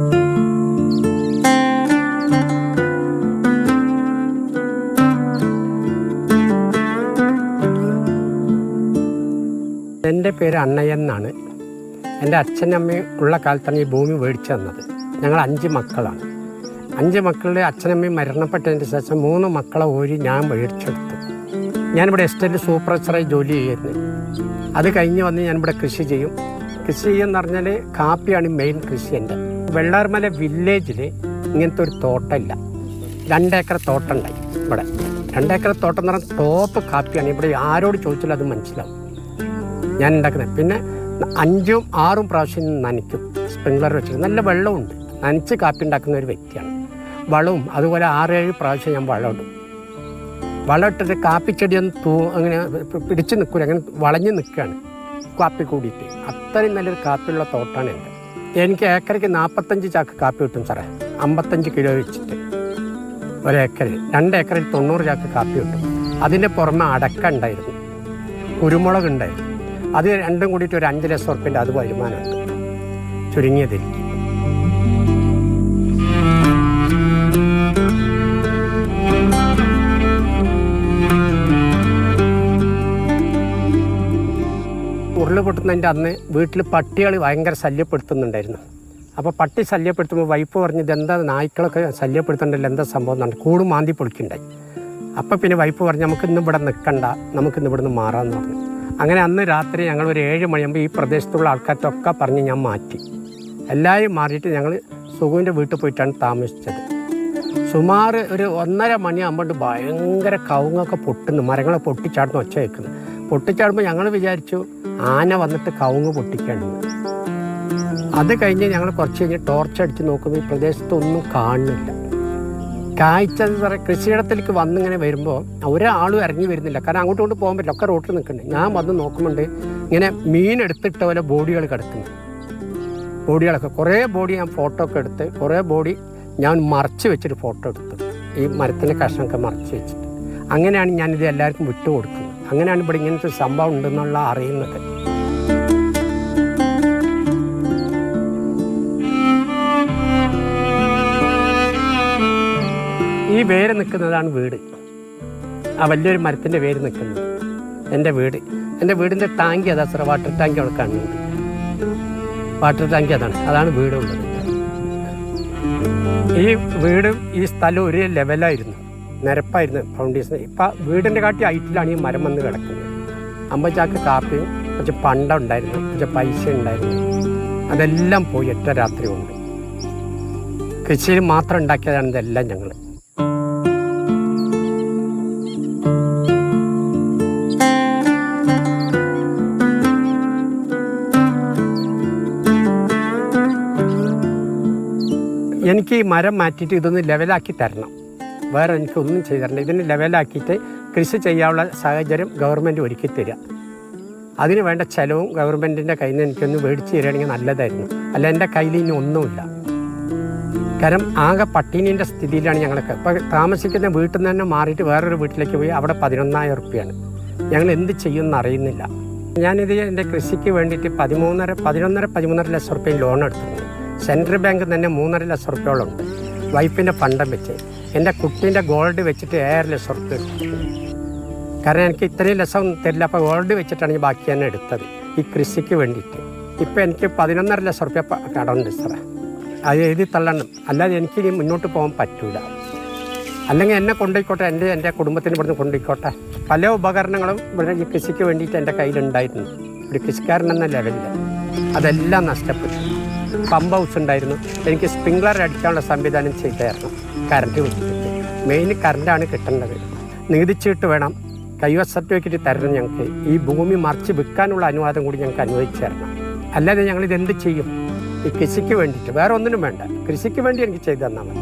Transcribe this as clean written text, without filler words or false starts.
എൻ്റെ പേര് അണ്ണയ്യൻ എന്നാണ്. എൻ്റെ അച്ഛനമ്മയും ഉള്ള കാലത്താണ് ഈ ഭൂമി മേടിച്ചു തന്നത്. ഞങ്ങൾ 5 മക്കളാണ്. 5 മക്കളുടെ അച്ഛനമ്മയും മരണപ്പെട്ടതിന് ശേഷം 3 മക്കളെ ഞാൻ മേടിച്ചെടുത്തു. ഞാനിവിടെ എസ്റ്റേറ്റ് സൂപ്പർവൈസറായി ജോലി ചെയ്യുന്നു. അത് കഴിഞ്ഞ് വന്ന് ഞാനിവിടെ കൃഷി ചെയ്യും. കൃഷി ചെയ്യുമെന്ന് പറഞ്ഞാൽ കാപ്പിയാണ് മെയിൻ കൃഷി. എൻ്റെ വെള്ളാർമല വില്ലേജിൽ ഇങ്ങനത്തെ ഒരു തോട്ടമില്ല. 2 ഏക്കർ തോട്ടം ഉണ്ടായി ഇവിടെ. 2 ഏക്കർ തോട്ടം എന്ന് പറഞ്ഞാൽ ടോപ്പ് കാപ്പിയാണ്. ഇവിടെ ആരോട് ചോദിച്ചാലും അത് മനസ്സിലാവും ഞാൻ ഉണ്ടാക്കുന്നത്. പിന്നെ 5ഉം 6ഉം പ്രാവശ്യം നനയ്ക്കും. സ്പ്രിംഗ്ലർ വെച്ചിട്ട് നല്ല വെള്ളമുണ്ട്. നനച്ച് കാപ്പി ഉണ്ടാക്കുന്ന ഒരു വ്യക്തിയാണ്. വളവും അതുപോലെ 6-7 പ്രാവശ്യം ഞാൻ വളമിടും. വളമിട്ടിട്ട് കാപ്പിച്ചെടിയൊന്ന് അങ്ങനെ പിടിച്ച് നിൽക്കില്ല, അങ്ങനെ വളഞ്ഞ് നിൽക്കുകയാണ് കാപ്പി കൂടിയിട്ട്. അത്രയും നല്ലൊരു കാപ്പിയുള്ള തോട്ടമാണ് എൻ്റെ. എനിക്ക് ഏക്കറയ്ക്ക് 45 ചാക്ക് കാപ്പി കിട്ടും സാറേ, 55 കിലോ വെച്ചിട്ട് ഒരേക്കറിൽ. 2 ഏക്കറിൽ 90 ചാക്ക് കാപ്പി കിട്ടും. അതിൻ്റെ പുറമെ അടക്ക ഉണ്ടായിരുന്നു, കുരുമുളക് ഉണ്ടായിരുന്നു. അത് രണ്ടും കൂടിയിട്ട് ഒരു 5 ലക്ഷം ഉറുപ്പിൻ്റെ അത് വരുമാനമുണ്ട് ചുരുങ്ങിയതിരിക്കും. ഉരുള് പൊട്ടുന്നതിൻ്റെ അന്ന് വീട്ടിൽ പട്ടികൾ ഭയങ്കര ശല്യപ്പെടുത്തുന്നുണ്ടായിരുന്നു. അപ്പോൾ പട്ടി ശല്യപ്പെടുത്തുമ്പോൾ വൈഫ് പറഞ്ഞു, ഇതെന്താ നായ്ക്കളൊക്കെ ശല്യപ്പെടുത്തുന്നുണ്ടല്ലോ, എന്താ സംഭവം എന്നാണ്. കൂട് മാന്തി പൊളിക്കുണ്ടായി. അപ്പോൾ പിന്നെ വൈഫ് പറഞ്ഞു, നമുക്കിന്ന് ഇവിടെ നിൽക്കണ്ട, നമുക്കിന്ന് ഇവിടെ നിന്ന് മാറാമെന്ന് പറഞ്ഞു. അങ്ങനെ അന്ന് രാത്രി ഞങ്ങൾ ഒരു 7 മണിയാകുമ്പോൾ ഈ പ്രദേശത്തുള്ള ആൾക്കാർക്കൊക്കെ പറഞ്ഞ് ഞാൻ മാറ്റി. എല്ലാവരും മാറിയിട്ട് ഞങ്ങൾ സുഖുവിൻ്റെ വീട്ടിൽ പോയിട്ടാണ് താമസിച്ചത്. സുമാർ ഒരു 1:30 മണിയാകുമ്പോൾ ഭയങ്കര കവുങ്ങൊക്കെ പൊട്ടുന്നു, മരങ്ങളെ പൊട്ടിച്ചാടുന്ന ഒച്ച വയ്ക്കുന്നു. പൊട്ടിച്ചാടുമ്പോൾ ഞങ്ങൾ വിചാരിച്ചു ആന വന്നിട്ട് കവുങ്ങ് പൊട്ടിക്കാണെന്ന്. അത് കഴിഞ്ഞ് ഞങ്ങൾ കുറച്ച് കഴിഞ്ഞ് ടോർച്ചടിച്ച് നോക്കുമ്പോൾ ഈ പ്രദേശത്തൊന്നും കാണുന്നില്ല. കാഴ്ച കൃഷിയിടത്തിലേക്ക് വന്നിങ്ങനെ വരുമ്പോൾ ഒരാളും ഇറങ്ങി വരുന്നില്ല. കാരണം അങ്ങോട്ടും കൊണ്ട് പോകാൻ പറ്റില്ല, ഒക്കെ റോട്ടിൽ നിൽക്കുന്നുണ്ട്. ഞാൻ വന്ന് നോക്കുമ്പോണ്ട് ഇങ്ങനെ മീൻ എടുത്തിട്ട പോലെ ബോഡികൾ കിടക്കുന്നു. ബോഡികളൊക്കെ കുറേ ബോഡി ഞാൻ ഫോട്ടോ ഒക്കെ എടുത്ത്, കുറേ ബോഡി ഞാൻ മറച്ച് വെച്ചിട്ട് ഫോട്ടോ എടുത്തു. ഈ മരത്തിൻ്റെ കഷ്ണമൊക്കെ മറച്ച് വെച്ചിട്ട്. അങ്ങനെയാണ് ഞാനിത് എല്ലാവർക്കും വിട്ടുകൊടുക്കുന്നത്. അങ്ങനെയാണ് ഇവിടെ ഇങ്ങനത്തെ ഒരു സംഭവം ഉണ്ടെന്നുള്ള അറിയുന്നത്. ഈ വേര് നിൽക്കുന്നതാണ് വീട്. ആ വലിയൊരു മരത്തിൻ്റെ വേര് നിൽക്കുന്നത് എൻ്റെ വീട്. എൻ്റെ വീടിൻ്റെ ടാങ്കി അതാ സാർ, വാട്ടർ ടാങ്കി അവിടെ കാണുന്നുണ്ട്. വാട്ടർ ടാങ്കി അതാണ് വീടുള്ളത്. ഈ വീടും ഈ സ്ഥലവും ഒരു ലെവലായിരുന്നു, നിരപ്പായിരുന്നു ഫൗണ്ടേഷൻ. ഇപ്പം വീടിൻ്റെ കാട്ടി ഹൈറ്റിലാണ് ഈ മരം വന്ന് കിടക്കുന്നത്. 50 ചാക്ക് കാപ്പിയും കുറച്ച് പണ്ടം ഉണ്ടായിരുന്നു, കുറച്ച് പൈസ ഉണ്ടായിരുന്നു. അതെല്ലാം പോയി ഒറ്റ രാത്രി കൊണ്ട്. കൃഷിയിൽ മാത്രം ഉണ്ടാക്കിയതാണ് ഇതെല്ലാം ഞങ്ങൾ. എനിക്ക് ഈ മരം മാറ്റിയിട്ട് ഇതൊന്ന് ലെവലാക്കി തരണം. വേറെ എനിക്കൊന്നും ചെയ്തു തരണം. ഇതിന് ലെവലാക്കിയിട്ട് കൃഷി ചെയ്യാനുള്ള സാഹചര്യം ഗവൺമെൻറ് ഒരുക്കി തരിക. അതിന് വേണ്ട ചിലവും ഗവൺമെൻറ്റിൻ്റെ കയ്യിൽ നിന്ന് എനിക്കൊന്ന് മേടിച്ച് തരികയാണെങ്കിൽ നല്ലതായിരുന്നു. അല്ല എൻ്റെ കയ്യിൽ ഇനി ഒന്നുമില്ല. കാരണം ആകെ പട്ടിണീൻ്റെ സ്ഥിതിയിലാണ് ഞങ്ങളൊക്കെ. ഇപ്പോൾ താമസിക്കുന്ന വീട്ടിൽ നിന്ന് തന്നെ മാറിയിട്ട് വേറൊരു വീട്ടിലേക്ക് പോയി അവിടെ 11,000 ഉറുപ്പിയാണ്. ഞങ്ങൾ എന്ത് ചെയ്യുമെന്ന് അറിയുന്നില്ല. ഞാനിത് എൻ്റെ കൃഷിക്ക് വേണ്ടിയിട്ട് 13 ലക്ഷം ഉറുപ്പിക ലോൺ എടുത്തിട്ടുണ്ട്. സെൻട്രൽ ബാങ്ക് തന്നെ 3.5 ലക്ഷം ഉറുപ്പിയോളം ഉണ്ട്. വൈഫിൻ്റെ ഫണ്ടം വെച്ച് എൻ്റെ കുട്ടീൻ്റെ ഗോൾഡ് വെച്ചിട്ട് 7 ലക്ഷം ഉറുപ്പിക എടുത്തിട്ടുണ്ട്. കാരണം എനിക്ക് ഇത്രയും ലക്ഷം തരില്ല. അപ്പോൾ ഗോൾഡ് വെച്ചിട്ടാണ് ഈ ബാക്കി തന്നെ എടുത്തത് ഈ കൃഷിക്ക് വേണ്ടിയിട്ട്. ഇപ്പോൾ എനിക്ക് 11.5 ലക്ഷം ഉറുപ്പിക കടമുണ്ട് സാറേ. അത് എഴുതി തള്ളണം, അല്ലാതെ എനിക്കിനി മുന്നോട്ട് പോകാൻ പറ്റില്ല. അല്ലെങ്കിൽ എന്നെ കൊണ്ടുപോയിക്കോട്ടെ, എൻ്റെ കുടുംബത്തിന് ഇവിടുന്ന് കൊണ്ടുപോയിക്കോട്ടെ. പല ഉപകരണങ്ങളും ഇവിടെ ഈ കൃഷിക്ക് വേണ്ടിയിട്ട് എൻ്റെ കയ്യിലുണ്ടായിരുന്നു. ഒരു കൃഷിക്കാരൻ എന്ന ലെവലിൽ അതെല്ലാം നഷ്ടപ്പെട്ടു. പമ്പ് ഹൗസ് ഉണ്ടായിരുന്നു, എനിക്ക് സ്പ്രിംഗ്ലർ അടിക്കാനുള്ള സംവിധാനം ചെയ്തു തരണം. കറണ്ട് വെച്ചിട്ട് മെയിൻ കറണ്ടാണ് കിട്ടേണ്ടത്. നികുതിച്ചീട്ട് വേണം, കൈവശ സർട്ടിഫിക്കറ്റ് തരണം. ഞങ്ങൾക്ക് ഈ ഭൂമി മറിച്ച് വിൽക്കാനുള്ള അനുവാദം കൂടി ഞങ്ങൾക്ക് അനുവദിച്ചു തരണം. അല്ലാതെ ഞങ്ങളിതെന്ത് ചെയ്യും? ഈ കൃഷിക്ക് വേണ്ടിയിട്ട്, വേറെ ഒന്നിനും വേണ്ട, കൃഷിക്ക് വേണ്ടി എനിക്ക് ചെയ്തു തന്നാൽ മതി.